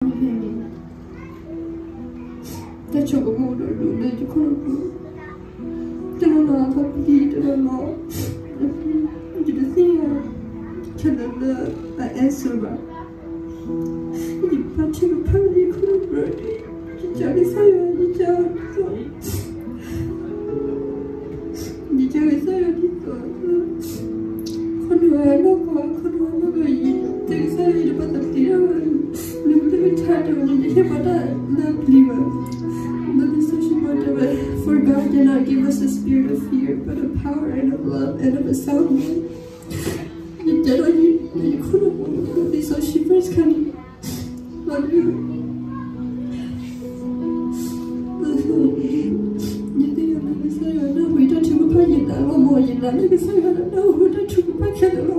That's what I'm going to do. That's what I'm going to do. I don't know how to bleed. I don't know. I just think I answer that. You touch him, apparently you couldn't break it. You just say it. For God did not give us a spirit of fear, but of power and of love and of a sound mind. You did all you could have done. These are shivers coming. Love you. You think I'm going to say, I know we don't talk about you now, more you know. Like I say, I don't know who don't talk about Canada.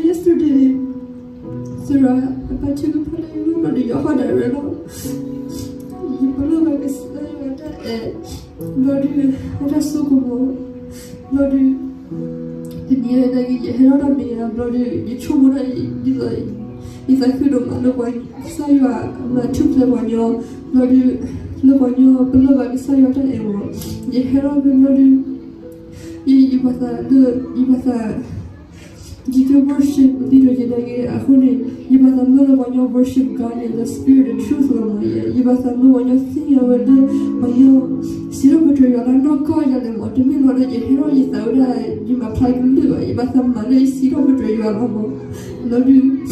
Yesterday, Sarah, about you, but your heart, I don't know. Lord, I so good. Lord, the year that you heard of me, Lord, you told me if I could have known why, so you are took the one your Lord, love on your beloved, so you are the arrow. You heard of him, Lord, you was a did you worship leader you must know when you worship God in the spirit and truth, you must know when you sing when you see what you are not going to what you mean what you hear is out you must apply to live, you must have money, see what you are Lord, you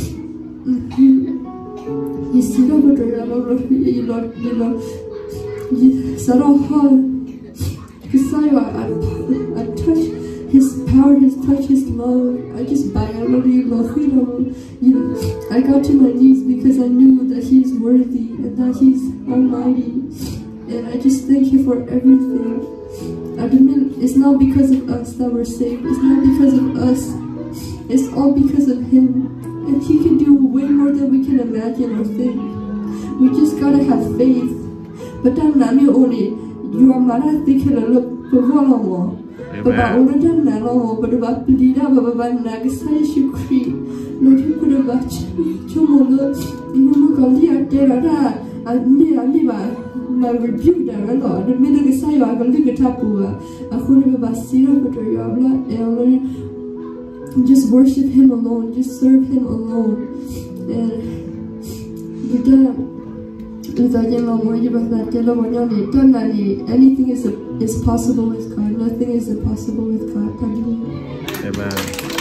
see what you are you said oh because I touch His power, His touch, His love. I just buy out of you, love. I got to my knees because I knew that He is worthy and that He's almighty. And I just thank You for everything. It's not because of us that we're saved. It's not because of us. It's all because of Him. And He can do way more than we can imagine or think. We just gotta have faith. But then only you are mad at the killer look for Baba orada nalo, baba pelida, baba nagasai shukri. Lord, you could have watched Chomola, Numagali, Terra, and me, my rebuke there, Lord. The middle of Sayo, I will look at Tapua, a Hulu Basira, but you just worship Him alone, just serve Him alone. And anything is possible with God. Nothing is impossible with God. Amen.